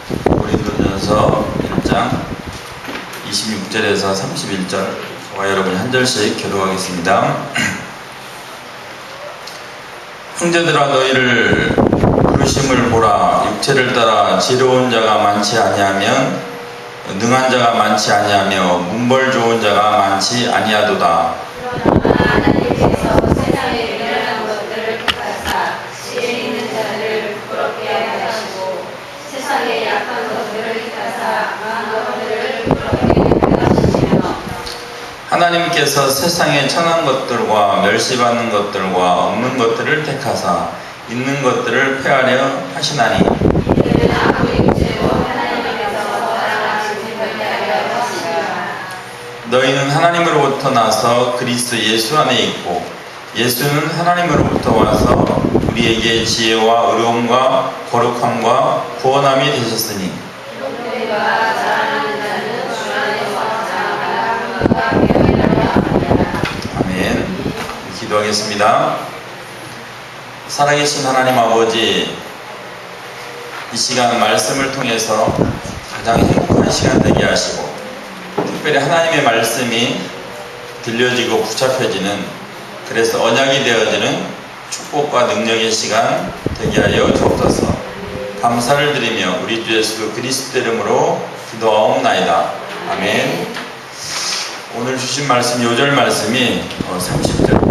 고린도전서 1장 26절에서 31절 저와 여러분이 한 절씩 교독하겠습니다. 형제들아 너희를 부르심을 보라. 육체를 따라 지혜로운 자가 많지 아니하면 능한 자가 많지 아니하며 문벌 좋은 자가 많지 아니하도다. 하나님께서 세상에 천한 것들과 멸시받는 것들과 없는 것들을 택하사 있는 것들을 폐하려 하시나니 너희는 하나님으로부터 나서 그리스도 예수 안에 있고 예수는 하나님으로부터 와서 우리에게 지혜와 의로움과 거룩함과 구원함이 되셨으니 아멘. 기도하겠습니다. 살아계신 하나님 아버지, 이 시간 말씀을 통해서 가장 행복한 시간 되게 하시고 특별히 하나님의 말씀이 들려지고 붙잡혀지는, 그래서 언약이 되어지는 축복과 능력의 시간 되게 하여 주옵소서. 감사를 드리며 우리 주 예수 그리스도 이름으로 기도하옵나이다. 아멘. 오늘 주신 말씀, 요절 말씀이 30절입니다.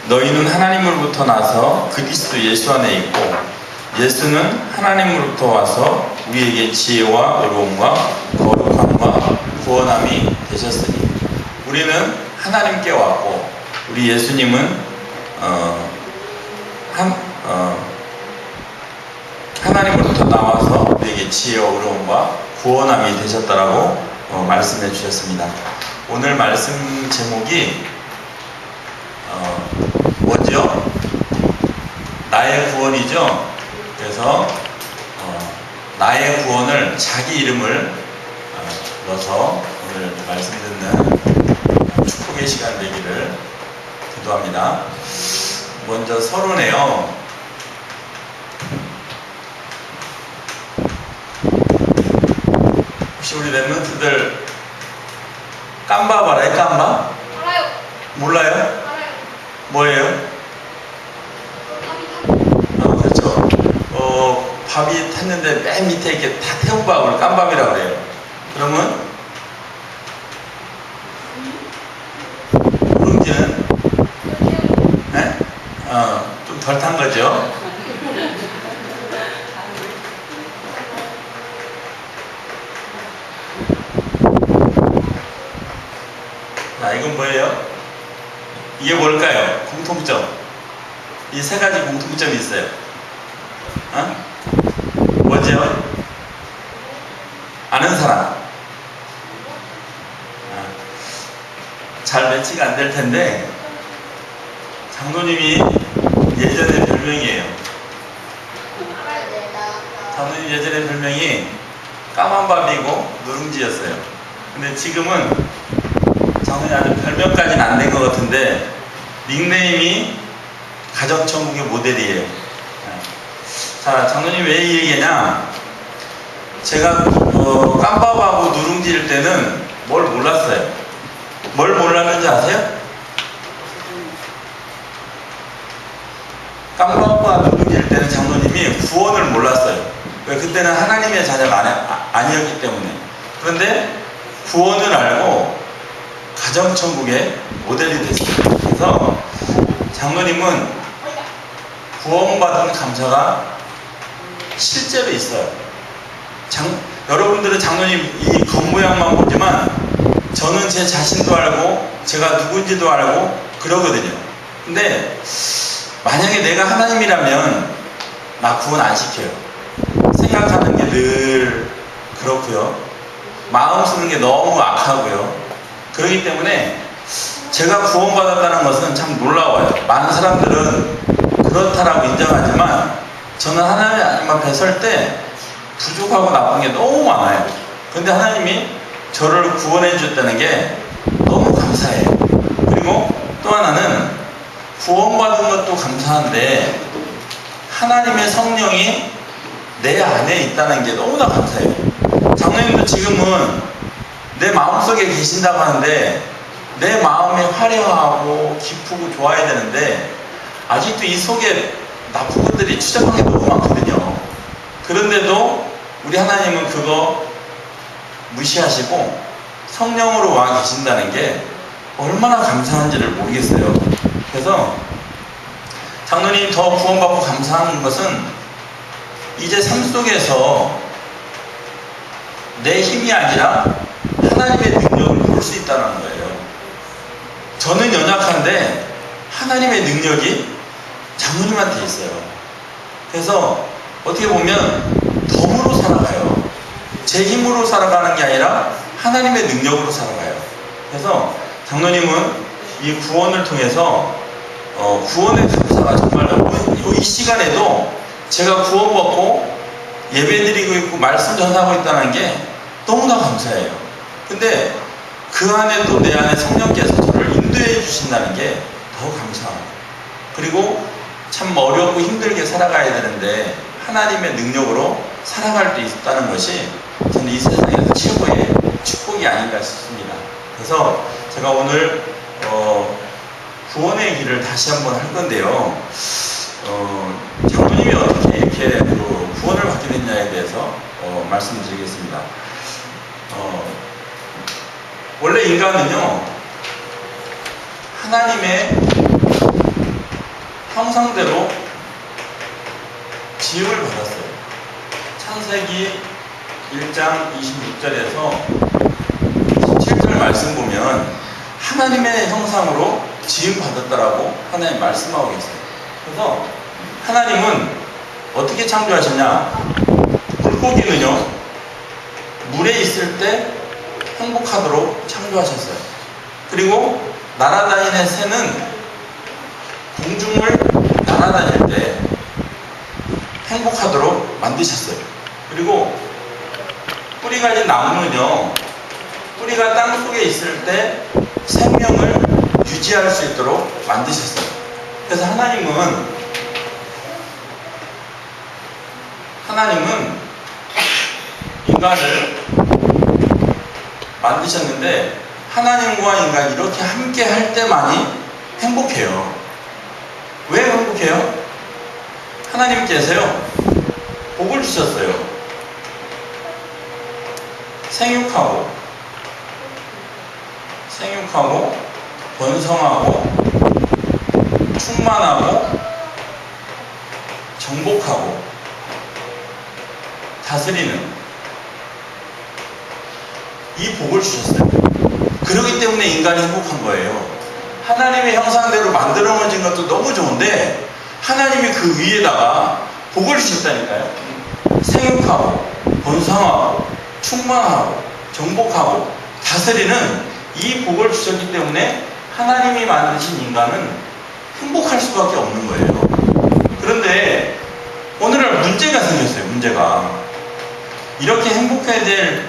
너희는 하나님으로부터 나서 그리스도 예수 안에 있고 예수는 하나님으로부터 와서 우리에게 지혜와 의로움과 거룩함과 구원함이 되셨으니, 우리는 하나님께 왔고 우리 예수님은 하나님으로부터 나와서 우리에게 지혜와 의로움과 구원함이 되셨다라고 말씀해 주셨습니다. 오늘 말씀 제목이 뭐죠? 나의 구원이죠. 그래서 나의 구원을, 자기 이름을 넣어서 오늘 말씀 듣는 축복의 시간 되기를 기도합니다. 먼저 서론에요. 혹시 우리 랩런트들 깜밥 알아요? 깜밥? 알아요. 몰라요? 알아요. 뭐예요? 그렇죠. 밥이 탔는데 맨 밑에 이렇게 다 태운 밥을 깜밥이라고 그래요. 그러면 누룽지는 네? 좀 덜 탄 거죠. 자, 이건 뭐예요? 이게 뭘까요? 공통점. 이 세 가지 공통점이 있어요. 뭐죠? 아는 사람. 잘 매치가 안 될 텐데, 장로님이 예전에 별명이에요. 장로님 예전에 별명이 까만밥이고 누룽지였어요. 근데 지금은 장로님 아직 별명까지는 안 된 것 같은데 닉네임이 가정천국의 모델이에요. 자, 장로님 왜 이 얘기냐? 제가 깜밥하고 누룽지일 때는 뭘 몰랐어요. 뭘 몰랐는지 아세요? 깜밥과 누룽지일 때는 장로님이 구원을 몰랐어요. 왜? 그때는 하나님의 자녀가 아니었기 때문에. 그런데 구원을 알고 가정천국의 모델이 됐어요. 그래서 장로님은 구원받은 감사가 실제로 있어요. 여러분들은 장로님 이 겉모양만 보지만 저는 제 자신도 알고 제가 누군지도 알고 그러거든요. 근데 만약에 내가 하나님이라면 나 구원 안 시켜요. 생각하는 게 늘 그렇고요. 마음 쓰는 게 너무 악하고요. 그렇기 때문에 제가 구원받았다는 것은 참 놀라워요. 많은 사람들은 그렇다라고 인정하지만 저는 하나님 앞에 설 때 부족하고 나쁜 게 너무 많아요. 그런데 하나님이 저를 구원해 주셨다는 게 너무 감사해요. 그리고 또 하나는 구원받은 것도 감사한데 하나님의 성령이 내 안에 있다는 게 너무나 감사해요. 장로님도 지금은 내 마음속에 계신다고 하는데 내 마음이 화려하고 기쁘고 좋아야 되는데 아직도 이 속에 나쁜 것들이 추잡한 게 너무 많거든요. 그런데도 우리 하나님은 그거 무시하시고 성령으로 와 계신다는 게 얼마나 감사한지를 모르겠어요. 그래서 장로님 더 구원받고 감사한 것은 이제 삶 속에서 내 힘이 아니라 하나님의 능력을 볼 수 있다는 거예요. 저는 연약한데 하나님의 능력이 장로님한테 있어요. 그래서 어떻게 보면 덤으로 살아가요. 제 힘으로 살아가는 게 아니라 하나님의 능력으로 살아가요. 그래서 장로님은 이 구원을 통해서 구원의 감사가 정말 이 시간에도 제가 구원받고 예배드리고 있고 말씀 전하고 있다는 게 너무나 감사해요. 근데 그 안에 또 내 안에 성령께서 저를 인도해 주신다는 게 더 감사합니다. 그리고 참 어렵고 힘들게 살아가야 되는데 하나님의 능력으로 살아갈 수 있다는 것이 저는 이 세상에서 최고의 축복이 아닌가 싶습니다. 그래서 제가 오늘 구원의 길을 다시 한번 할 건데요. 장로님이 어떻게 이렇게 그 구원을 받게 됐냐에 대해서 말씀드리겠습니다. 원래 인간은요, 하나님의 형상대로 지음을 받았어요. 창세기 1장 26절에서 17절 말씀 보면 하나님의 형상으로 지음 받았다라고 하나님 말씀하고 계세요. 그래서 하나님은 어떻게 창조하셨냐? 물고기는요, 물에 있을 때 행복하도록 창조하셨어요. 그리고 날아다니는 새는 공중을 날아다닐 때 행복하도록 만드셨어요. 그리고 뿌리 가진 나무는요, 뿌리가 땅 속에 있을 때 생명을 유지할 수 있도록 만드셨어요. 그래서 하나님은 인간을 만드셨는데 하나님과 인간이 이렇게 함께 할 때만이 행복해요. 왜 행복해요? 하나님께서요, 복을 주셨어요. 생육하고 번성하고 충만하고 정복하고 다스리는 이 복을 주셨어요. 그렇기 때문에 인간이 행복한 거예요. 하나님의 형상대로 만들어진 것도 너무 좋은데 하나님이 그 위에다가 복을 주셨다니까요. 생육하고 번성하고 충만하고 정복하고 다스리는 이 복을 주셨기 때문에 하나님이 만드신 인간은 행복할 수밖에 없는 거예요. 그런데 오늘날 문제가 생겼어요. 문제가. 이렇게 행복해야 될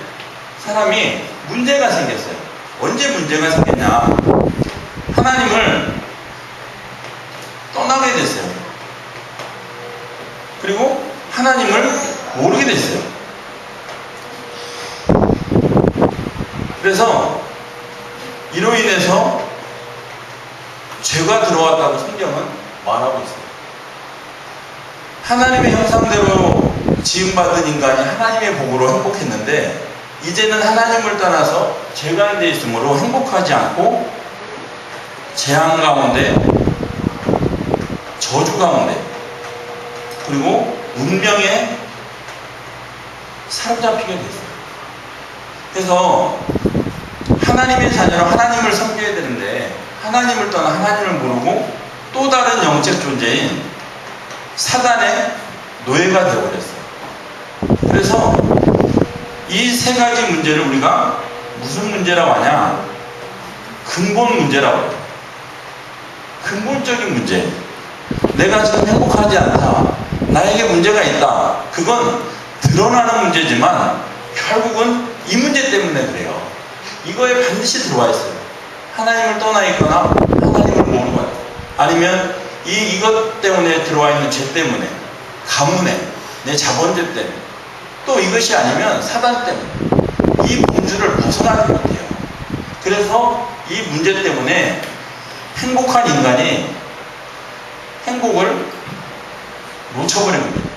사람이 문제가 생겼어요. 언제 문제가 생겼냐? 하나님을 떠나게 됐어요. 그리고 하나님을 모르게 됐어요. 그래서 이로 인해서 죄가 들어왔다고 성경은 말하고 있어요. 하나님의 형상대로 지음받은 인간이 하나님의 복으로 행복했는데 이제는 하나님을 떠나서 죄 가운데 있으므로 행복하지 않고 재앙 가운데, 저주 가운데, 그리고 운명에 사로잡히게 됐어요. 그래서 하나님의 자녀로 하나님을 섬겨야 되는데 하나님을 떠나 하나님을 모르고 또 다른 영적 존재인 사단의 노예가 되어버렸어요. 그래서 이 세 가지 문제를 우리가 무슨 문제라고 하냐? 근본 문제라고 해요. 근본적인 문제. 내가 지금 행복하지 않다. 나에게 문제가 있다. 그건 드러나는 문제지만 결국은 이 문제 때문에 그래요. 이거에 반드시 들어와 있어요. 하나님을 떠나 있거나 하나님을 모르는 것, 아니면 이것 때문에 들어와 있는 죄 때문에, 가문에, 내 자본들 때문에, 또 이것이 아니면 사단 때문에 이 문제를 벗어나지 못해요. 그래서 이 문제 때문에 행복한 인간이 행복을 놓쳐버린 겁니다.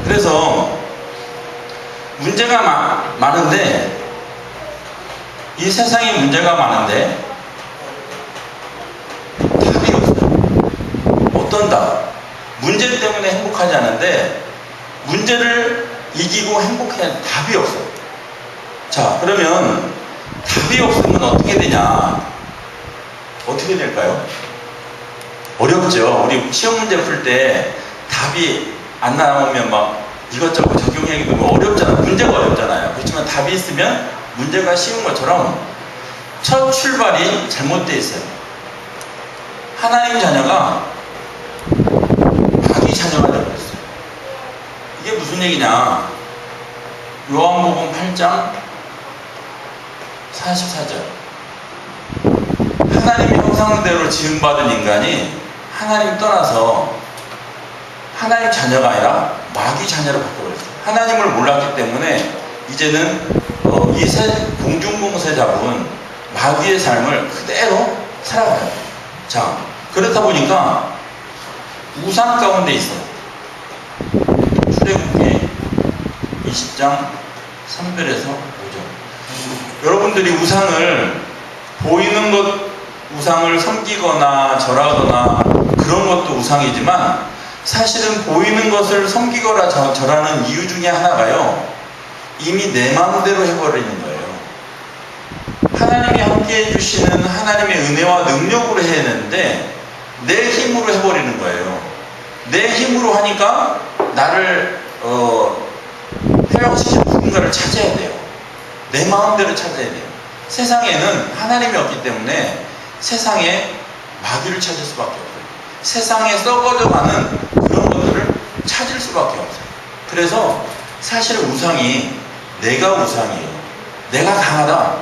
그래서 문제가 많은데, 이 세상에 문제가 많은데 답이 없어요. 어떤 답? 문제 때문에 행복하지 않은데 문제를 이기고 행복해야 답이 없어요. 자, 그러면 답이 없으면 어떻게 되냐? 어떻게 될까요? 어렵죠. 우리 시험 문제 풀 때 답이 안 나오면 막 이것저것 적용하기도 어렵잖아요. 문제가 어렵잖아요. 그렇지만 답이 있으면 문제가 쉬운 것처럼 첫 출발이 잘못되어 있어요. 하나님 자녀가 마귀 자녀가 되어버렸어요. 이게 무슨 얘기냐? 요한복음 8장 44절. 하나님의 형상대로 지음받은 인간이 하나님 떠나서 하나님 자녀가 아니라 마귀 자녀로 바꿔버렸어요. 하나님을 몰랐기 때문에 이제는 이 공중봉쇄 잡은 마귀의 삶을 그대로 살아가요. 자, 그렇다 보니까 우상 가운데 있어요. 출애굽기 20장 3절에서 5절. 여러분들이 우상을 보이는 것, 우상을 섬기거나 절하거나 그런 것도 우상이지만, 사실은 보이는 것을 섬기거나 절하는 이유 중에 하나가요, 이미 내 마음대로 해버리는 거예요. 하나님이 함께 해주시는 하나님의 은혜와 능력으로 해야 되는데 내 힘으로 해버리는 거예요. 내 힘으로 하니까 나를 회복시키는 누군가를 찾아야 돼요. 내 마음대로 찾아야 돼요. 세상에는 하나님이 없기 때문에 세상에 마귀를 찾을 수밖에 없어요. 세상에 썩어져가는 그런 것들을 찾을 수밖에 없어요. 그래서 사실 우상이 내가 우상이에요. 내가 강하다.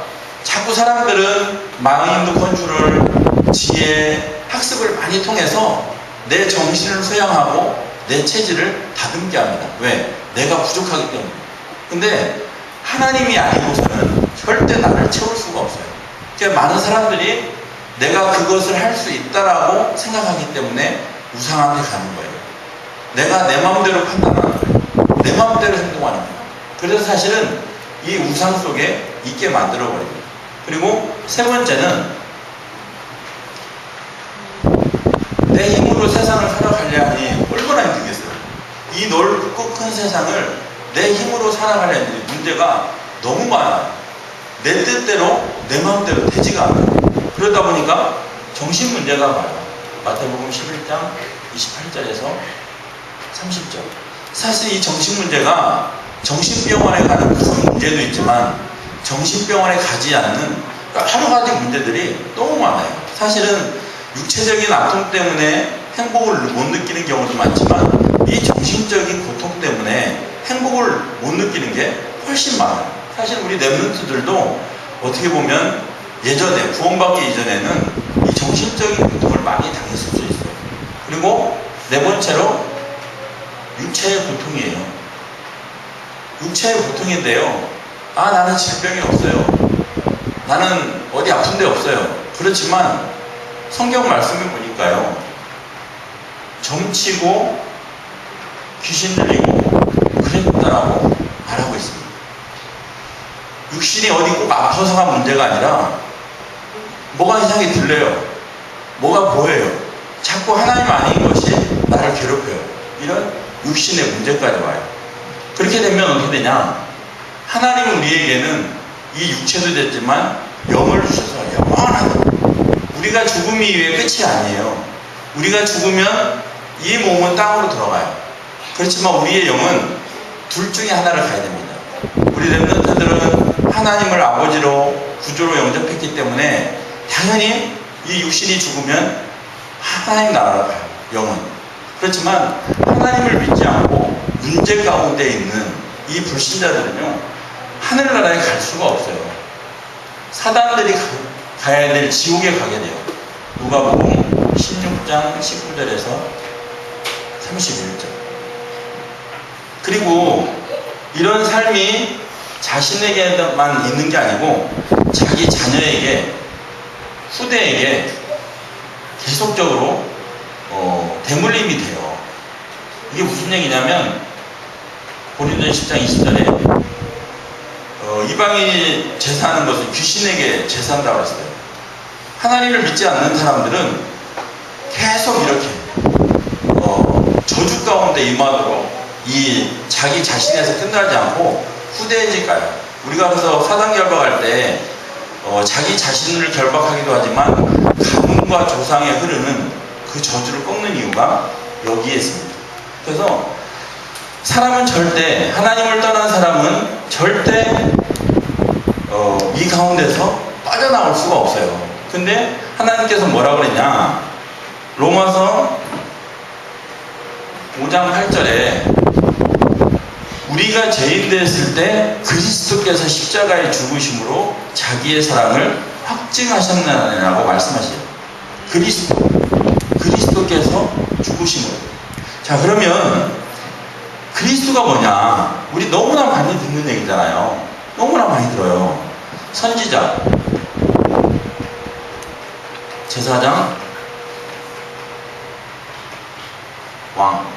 자꾸 사람들은 마인드 컨트롤, 지혜, 학습을 많이 통해서 내 정신을 소양하고 내 체질을 다듬게 합니다. 왜? 내가 부족하기 때문에. 근데 하나님이 아니고서는 절대 나를 채울 수가 없어요. 그러니까 많은 사람들이 내가 그것을 할 수 있다라고 생각하기 때문에 우상한테 가는 거예요. 내가 내 마음대로 판단하는 거예요. 내 마음대로 행동하는 거예요. 그래서 사실은 이 우상 속에 있게 만들어버립니다. 그리고 세 번째는 내 힘으로 세상을 살아가려 하니 얼마나 힘들겠어요. 이 넓고 큰 세상을 내 힘으로 살아가려니 문제가 너무 많아요. 내 뜻대로 내 마음대로 되지가 않아요. 그러다 보니까 정신 문제가 와요. 마태복음 11장 28절에서 30절. 사실 이 정신 문제가 정신병원에 가는 큰 문제도 있지만 정신병원에 가지 않는 여러 가지 문제들이 너무 많아요. 사실은 육체적인 아픔 때문에 행복을 못 느끼는 경우도 많지만 이 정신적인 고통 때문에 행복을 못 느끼는 게 훨씬 많아요. 사실 우리 랩런트들도 어떻게 보면 예전에 구원받기 이전에는 이 정신적인 고통을 많이 당했을 수 있어요. 그리고 네 번째로 육체의 고통이에요. 육체의 고통인데요, 나는 질병이 없어요. 나는 어디 아픈 데 없어요. 그렇지만 성경 말씀을 보니까요, 점치고 귀신 들리고 그랬다라고 말하고 있습니다. 육신이 어디 꼭 아파서가 문제가 아니라 뭐가 이상하게 들려요. 뭐가 보여요. 자꾸 하나님 아닌 것이 나를 괴롭혀요. 이런 육신의 문제까지 와요. 그렇게 되면 어떻게 되냐? 하나님은 우리에게는 이 육체도 됐지만 영을 주셔서 영원하다. 우리가 죽음이 이후에 끝이 아니에요. 우리가 죽으면 이 몸은 땅으로 들어가요. 그렇지만 우리의 영은 둘 중에 하나를 가야 됩니다. 우리 렘넌트들은 하나님을 아버지로 구주로 영접했기 때문에 당연히 이 육신이 죽으면 하나님 나라로 가요. 영은. 그렇지만 하나님을 믿지 않고 문제 가운데 있는 이 불신자들은요, 하늘나라에 갈 수가 없어요. 사단들이 가야 될 지옥에 가게 돼요. 누가복음 16장 19절에서 31절. 그리고 이런 삶이 자신에게만 있는 게 아니고 자기 자녀에게, 후대에게 계속적으로 대물림이 돼요. 이게 무슨 얘기냐면 고린도전 10장 20절에 이방인이 제사하는 것은 귀신에게 제사한다고 했어요. 하나님을 믿지 않는 사람들은 계속 이렇게 저주 가운데 임하도록 이 자기 자신에서 끝나지 않고 후대에 가요. 우리가 그래서 사단 결박할 때 자기 자신을 결박하기도 하지만 가문과 조상에 흐르는 그 저주를 꺾는 이유가 여기에 있습니다. 그래서 사람은 절대, 하나님을 떠난 사람은 절대 이 가운데서 빠져나올 수가 없어요. 근데 하나님께서 뭐라고 그랬냐? 로마서 5장 8절에 우리가 죄인 됐을 때 그리스도께서 십자가에 죽으심으로 자기의 사랑을 확증하셨느라고 말씀하시죠. 그리스도께서 죽으심으로. 자, 그러면 그리스도가 뭐냐? 우리 너무나 많이 듣는 얘기잖아요. 너무나 많이 들어요. 선지자, 제사장, 왕.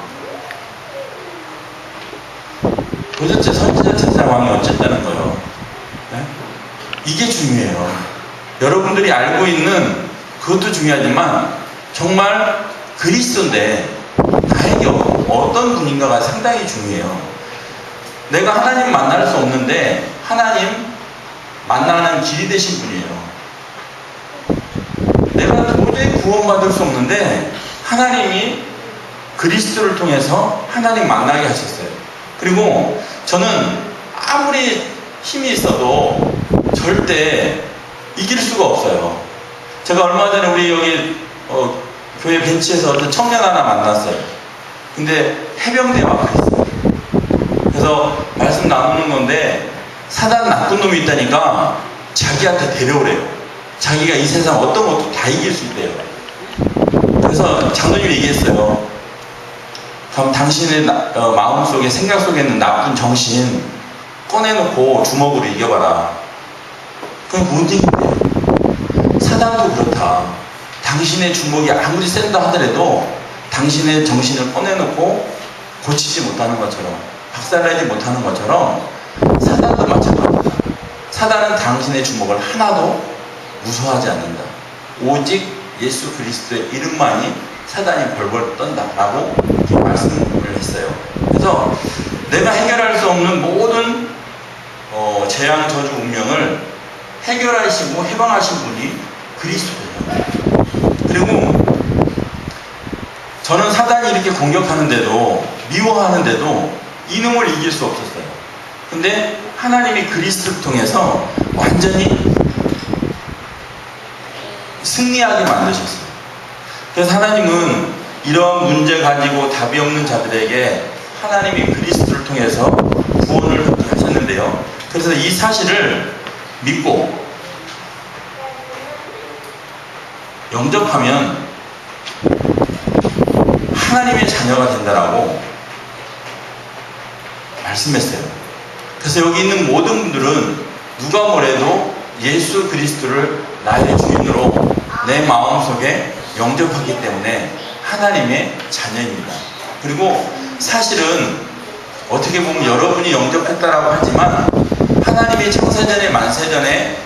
도대체 선지자, 제사장, 왕이 어쨌다는 거예요? 네? 이게 중요해요. 여러분들이 알고 있는 그것도 중요하지만 정말 그리스도인데 나에게 어떤 분인가가 상당히 중요해요. 내가 하나님 만날 수 없는데 하나님 만나는 길이 되신 분이에요. 내가 도저히 구원받을 수 없는데 하나님이 그리스도를 통해서 하나님 만나게 하셨어요. 그리고 저는 아무리 힘이 있어도 절대 이길 수가 없어요. 제가 얼마 전에 우리 여기 교회 벤치에서 어떤 청년 하나 만났어요. 근데 해병대에 와 있어요. 그래서 말씀 나누는 건데 사단 나쁜 놈이 있다니까 자기한테 데려오래요. 자기가 이 세상 어떤 것도 다 이길 수 있대요. 그래서 장로님이 얘기했어요. 그럼 당신의 마음속에, 생각 속에 있는 나쁜 정신 꺼내놓고 주먹으로 이겨봐라. 그게 뭔 얘기인데요? 사단도 그렇다. 당신의 주먹이 아무리 센다 하더라도 당신의 정신을 꺼내놓고 고치지 못하는 것처럼, 박살내지 못하는 것처럼 사단도 마찬가지다. 사단은 당신의 주먹을 하나도 무서워하지 않는다. 오직 예수 그리스도의 이름만이 사단이 벌벌 떤다라고 이렇게 말씀을 했어요. 그래서 내가 해결할 수 없는 모든 재앙, 저주, 운명을 해결하시고 해방하신 분이 그리스도예요. 그리고 저는 사단이 이렇게 공격하는데도, 미워하는데도 이놈을 이길 수 없었어요. 근데 하나님이 그리스도를 통해서 완전히 승리하게 만드셨어요. 그래서 하나님은 이런 문제 가지고 답이 없는 자들에게 하나님이 그리스도를 통해서 구원을 받게 하셨는데요. 그래서 이 사실을 믿고 영접하면 하나님의 자녀가 된다라고 말씀했어요. 그래서 여기 있는 모든 분들은 누가 뭐래도 예수 그리스도를 나의 주인으로 내 마음속에 영접하기 때문에 하나님의 자녀입니다. 그리고 사실은 어떻게 보면 여러분이 영접했다라고 하지만 하나님이 창세전에 만세전에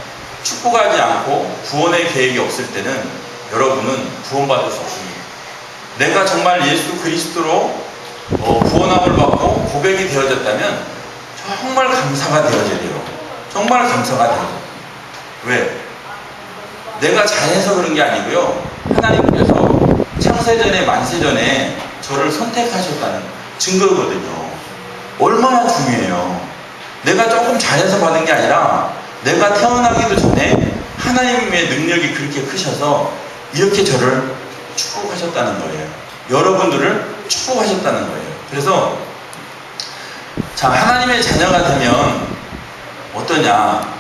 축복하지 않고 구원의 계획이 없을 때는 여러분은 구원받을 수 없습니다. 내가 정말 예수 그리스도로 구원함을 받고 고백이 되어졌다면 정말 감사가 되어져야 돼요. 정말 감사가 되어져요. 왜? 내가 잘해서 그런 게 아니고요. 하나님께서 창세전에 만세전에 저를 선택하셨다는 증거거든요. 얼마나 중요해요. 내가 조금 잘해서 받은 게 아니라 내가 태어나기도 전에 하나님의 능력이 그렇게 크셔서 이렇게 저를 축복하셨다는 거예요. 여러분들을 축복하셨다는 거예요. 그래서 자, 하나님의 자녀가 되면 어떠냐?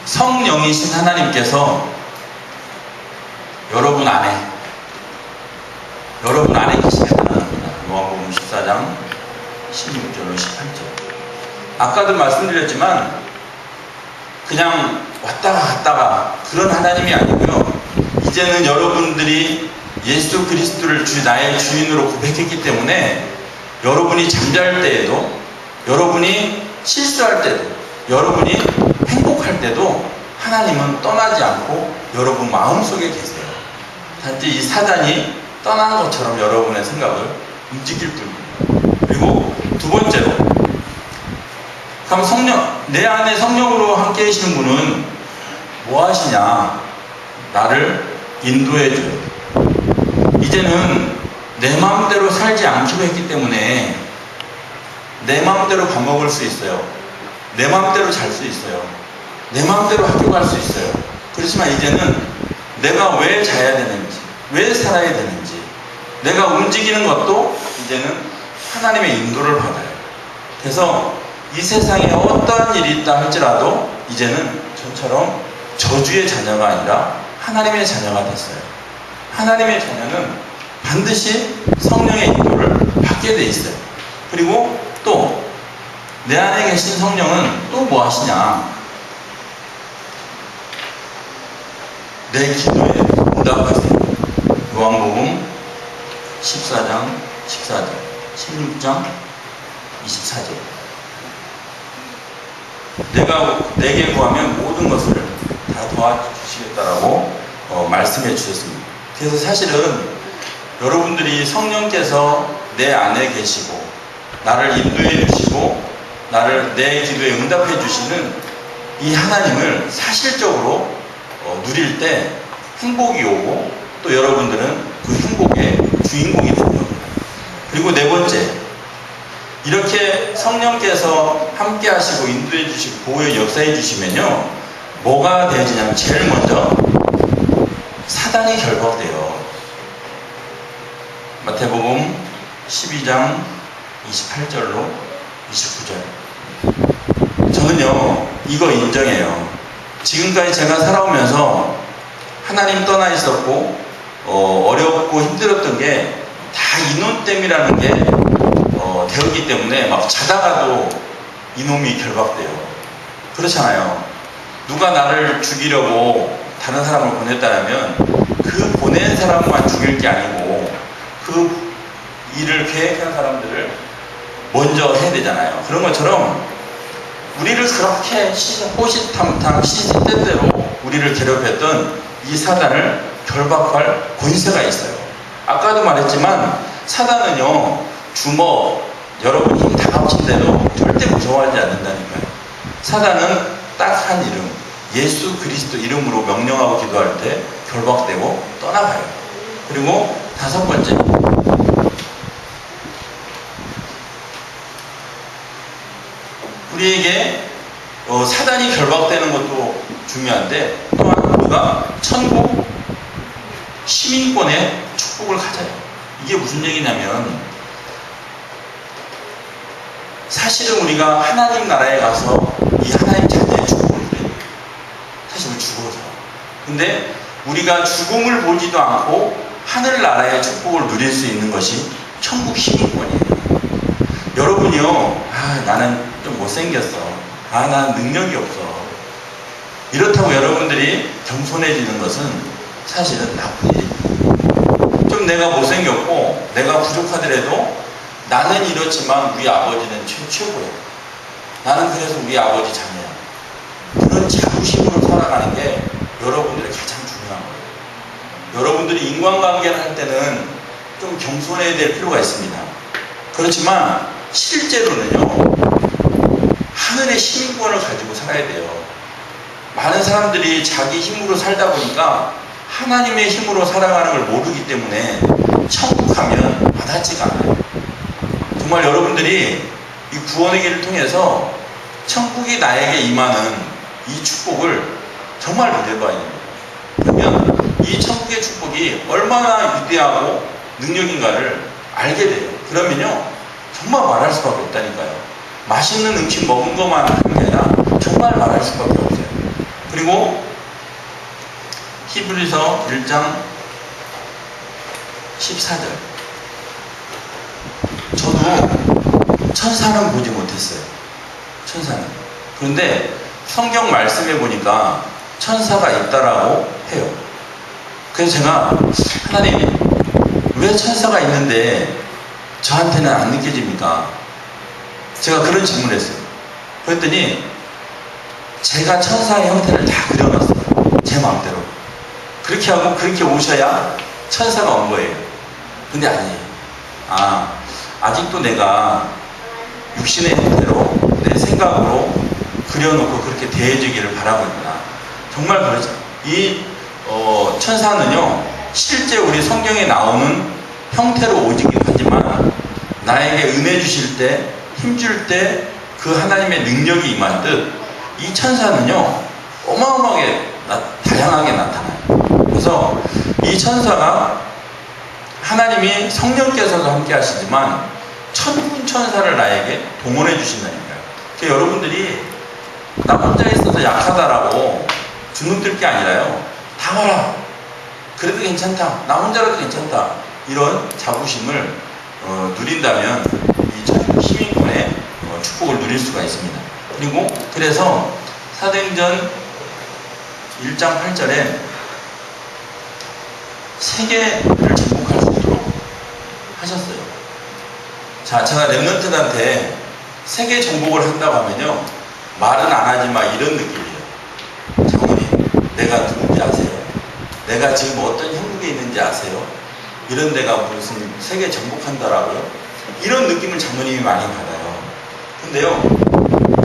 성령이신 하나님께서 여러분 안에 계시겠다는 겁니다. 요한복음 14장 16절로 18절. 아까도 말씀드렸지만 그냥 왔다가 갔다가 그런 하나님이 아니고요. 이제는 여러분들이 예수 그리스도를 나의 주인으로 고백했기 때문에 여러분이 잠잘 때에도, 여러분이 실수할 때도, 여러분이 행복할 때도 하나님은 떠나지 않고 여러분 마음속에 계세요. 단지 이 사단이 떠난 것처럼 여러분의 생각을 움직일 뿐입니다. 그리고 두 번째로, 그럼 성령, 내 안에 성령으로 함께 계시는 분은 뭐 하시냐? 나를 인도해 줘요. 이제는 내 마음대로 살지 않기로 했기 때문에 내 마음대로 밥 먹을 수 있어요. 내 마음대로 잘 수 있어요. 내 마음대로 학교 갈 수 있어요. 그렇지만 이제는 내가 왜 자야 되는지, 왜 살아야 되는지, 내가 움직이는 것도 이제는 하나님의 인도를 받아요. 그래서 이 세상에 어떠한 일이 있다 할지라도 이제는 저처럼 저주의 자녀가 아니라 하나님의 자녀가 됐어요. 하나님의 자녀는 반드시 성령의 인도를 받게 돼 있어요. 그리고 또 내 안에 계신 성령은 또 뭐 하시냐? 내 기도에 응답하세요. 요한복음 14장 14절, 16장 24절. 내가 내게 구하면 모든 것을 다 도와주시겠다라고 말씀해 주셨습니다. 그래서 사실은 여러분들이 성령께서 내 안에 계시고 나를 인도해 주시고 나를 내 기도에 응답해 주시는 이 하나님을 사실적으로 누릴 때 행복이 오고 또 여러분들은 그 행복의 주인공이 되는 겁니다. 그리고 네 번째, 이렇게 성령께서 함께 하시고 인도해 주시고 보호에 역사해 주시면요, 뭐가 되어지냐면 제일 먼저 사단이 결박돼요. 마태복음 12장 28절로 29절. 저는요 이거 인정해요. 지금까지 제가 살아오면서 하나님 떠나 있었고 어렵고 힘들었던 게 다 이놈 때문이라는 게 되었기 때문에 막 자다가도 이놈이 결박돼요. 그렇잖아요. 누가 나를 죽이려고 다른 사람을 보냈다면 그 보낸 사람만 죽일 게 아니고 그 일을 계획한 사람들을 먼저 해야 되잖아요. 그런 것처럼 우리를 그렇게 호시탐탐 시시때때로 우리를 괴롭혔던 이 사단을 결박할 권세가 있어요. 아까도 말했지만 사단은요 주먹, 여러분 힘 다 합친데도 절대 무서워하지 않는다니까요. 사단은 딱 한 이름, 예수 그리스도 이름으로 명령하고 기도할 때 결박되고 떠나가요. 그리고 다섯 번째, 우리에게 사단이 결박되는 것도 중요한데 또한 우리가 천국 시민권의 축복을 가져요. 이게 무슨 얘기냐면 사실은 우리가 하나님 나라에 가서 이 하나님 자녀의 축복을 누려요. 사실은 죽어서. 근데 우리가 죽음을 보지도 않고 하늘나라의 축복을 누릴 수 있는 것이 천국 시민권이에요. 여러분이요, 나는 좀 못생겼어. 난 능력이 없어. 이렇다고 여러분들이 겸손해지는 것은 사실은 나쁜 일입니다. 좀 내가 못생겼고 내가 부족하더라도 나는 이렇지만 우리 아버지는 최고야. 나는 그래서 우리 아버지 자녀야. 그런 자부심으로 살아가는 게 여러분들이 가장 중요한 거예요. 여러분들이 인간관계를 할 때는 좀 겸손해야 될 필요가 있습니다. 그렇지만 실제로는요, 하늘의 시민권을 가지고 살아야 돼요. 많은 사람들이 자기 힘으로 살다 보니까 하나님의 힘으로 살아가는 걸 모르기 때문에 천국 가면 와닿지가 않아요. 정말 여러분들이 이 구원의 길을 통해서 천국이 나에게 임하는 이 축복을 정말 누려봐야 됩니다. 그러면 이 천국의 축복이 얼마나 위대하고 능력인가를 알게 돼요. 그러면요, 정말 말할 수밖에 없다니까요. 맛있는 음식 먹은 것만 하는 게 아니라 정말 말할 수밖에 없어요. 그리고 히브리서 1장 14절. 저도 천사는 보지 못했어요. 천사는. 그런데 성경 말씀에 보니까 천사가 있다라고 해요. 그래서 제가 하나님 왜 천사가 있는데 저한테는 안 느껴집니까? 제가 그런 질문을 했어요. 그랬더니 제가 천사의 형태를 다 그려놨어요. 제 마음대로. 그렇게 하고 그렇게 오셔야 천사가 온 거예요. 근데 아니에요. 아직도 내가 육신의 형태로 내 생각으로 그려놓고 그렇게 대해주기를 바라고 있구나. 정말 그렇죠. 이 천사는요, 실제 우리 성경에 나오는 형태로 오지긴 하지만 나에게 은혜 주실 때, 힘 줄 때 그 하나님의 능력이 임한 듯 이 천사는요, 어마어마하게 다양하게 나타나요. 그래서 이 천사가 하나님이 성령께서도 함께 하시지만 천군 천사를 나에게 동원해 주신다니까요. 그러니까 여러분들이 나 혼자 있어서 약하다라고 주눅들 게 아니라요. 다 와라. 그래도 괜찮다. 나 혼자라도 괜찮다. 이런 자부심을 누린다면 이 시민권의 축복을 누릴 수가 있습니다. 그리고 그래서 사도행전 1장 8절에 세계를 정복할 수 있도록 하셨어요. 자, 제가 랩런트들한테 세계 정복을 한다고 하면요, 말은 안 하지만 이런 느낌이에요. 장모님, 내가 누군지 아세요? 내가 지금 어떤 형국에 있는지 아세요? 이런 데가 무슨 세계 정복한다라고요? 이런 느낌을 장모님이 많이 받아요. 근데요,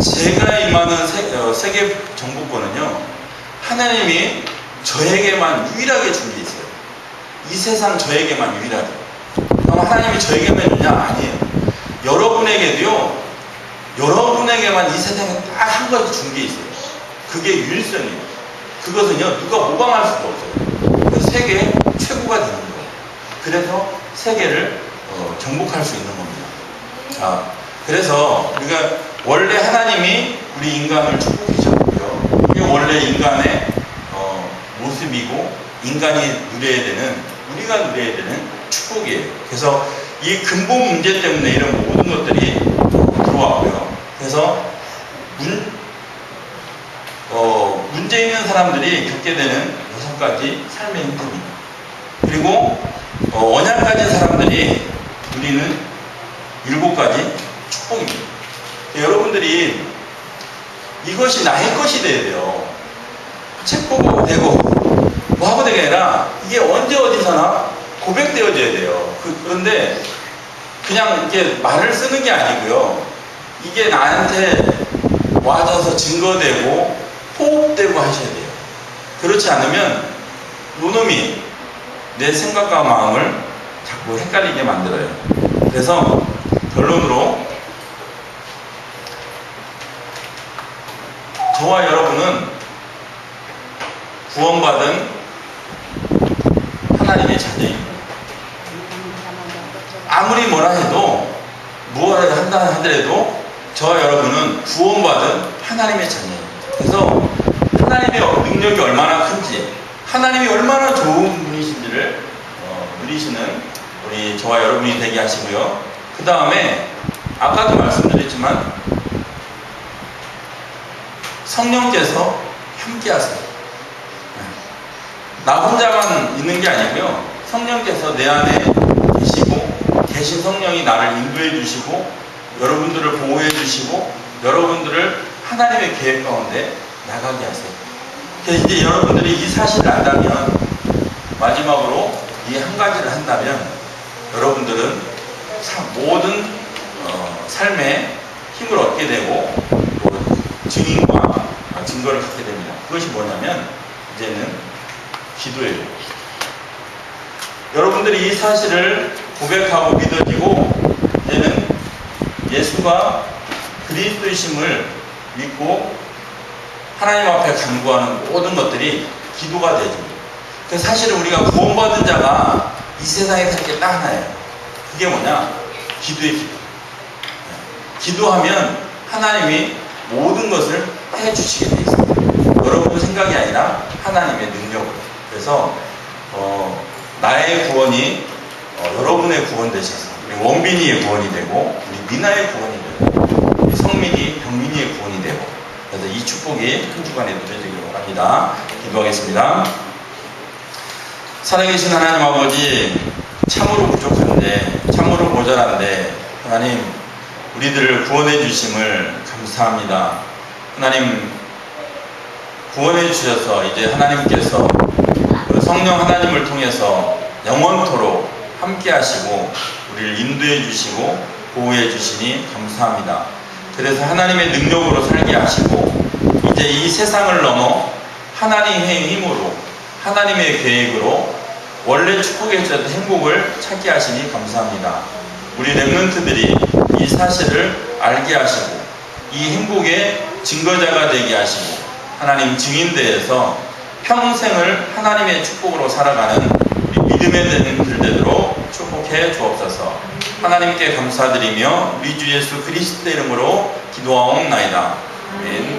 제가 임하는 세계 정복권은요, 하나님이 저에게만 유일하게 준 게 있어요. 이 세상 저에게만 유일하게. 그럼 하나님이 저에게만 주냐? 아니에요. 여러분에게도요, 여러분에게만 이 세상에 딱 한 가지 준 게 있어요. 그게 유일성이에요. 그것은요, 누가 모방할 수가 없어요. 그 세계 최고가 되는 거예요. 그래서 세계를 정복할 수 있는 겁니다. 그래서 우리가 원래 하나님이 우리 인간을 축복하셨고요. 이게 원래 인간의 모습이고 인간이 누려야 되는, 우리가 누려야 되는 축복이에요. 그래서 이 근본 문제 때문에 이런 모든 것들이 들어왔고요. 그래서 문제 있는 사람들이 겪게 되는 6가지 삶의 형태입니다. 그리고 언약 가진 사람들이 누리는 7가지 축복입니다. 여러분들이 이것이 나의 것이 돼야 돼요. 책 보고 되고 뭐 하고 되게 아니라 이게 언제 어디서나 고백되어져야 돼요. 그런데 그냥 이렇게 말을 쓰는 게 아니고요. 이게 나한테 와져서 증거되고 호흡되고 하셔야 돼요. 그렇지 않으면 요놈이 내 생각과 마음을 자꾸 헷갈리게 만들어요. 그래서 결론으로 저와 여러분은 구원받은 하나님의 자녀입니다. 아무리 뭐라 해도 무엇을 한다 하더라도 저와 여러분은 구원받은 하나님의 자녀입니다. 그래서 하나님의 능력이 얼마나 큰지, 하나님이 얼마나 좋은 분이신지를 누리시는 우리 저와 여러분이 되게 하시고요. 그 다음에 아까도 말씀드렸지만 성령께서 함께 하세요. 나 혼자만 있는 게 아니고요. 성령께서 내 안에 계시고, 계신 성령이 나를 인도해 주시고, 여러분들을 보호해 주시고, 여러분들을 하나님의 계획 가운데 나가게 하세요. 그래서 이제 여러분들이 이 사실을 안다면, 마지막으로 이 한 가지를 한다면, 여러분들은 모든 삶에 힘을 얻게 되고, 증인과 증거를 갖게 됩니다. 그것이 뭐냐면, 이제는 기도예요. 여러분들이 이 사실을 고백하고 믿어지고, 이제는 예수가 그리스도이심을 믿고 하나님 앞에 간구하는 모든 것들이 기도가 되죠. 그 사실은 우리가 구원받은 자가 이 세상에 사는 게 딱 하나예요. 그게 뭐냐? 기도의 기도. 기도하면 하나님이 모든 것을 해주시게 돼 있습니다. 여러분 생각이 아니라 하나님의 능력으로. 그래서 나의 구원이 여러분의 구원 되셔서 우리 원빈이의 구원이 되고 우리 미나의 구원이 되고 우리 성민이, 병민이의 구원이 되고 그래서 이 축복이 한 주간에 누려지기를 바랍니다. 기도하겠습니다. 살아계신 하나님 아버지, 참으로 부족한데 참으로 모자란데 하나님 우리들을 구원해 주심을 감사합니다. 하나님 구원해 주셔서 이제 하나님께서 그 성령 하나님을 통해서 영원토록 함께 하시고 우리를 인도해 주시고 보호해 주시니 감사합니다. 그래서 하나님의 능력으로 살게 하시고 이제 이 세상을 넘어 하나님의 힘으로 하나님의 계획으로 원래 축복해 주셨던 행복을 찾게 하시니 감사합니다. 우리 렘넌트들이 이 사실을 알게 하시고 이 행복의 증거자가 되게 하시고 하나님 증인대에서 평생을 하나님의 축복으로 살아가는 믿음의 되는 되도록 축복해 주옵소서. 하나님께 감사드리며 우리 주 예수 그리스도의 이름으로 기도하옵나이다. 아멘.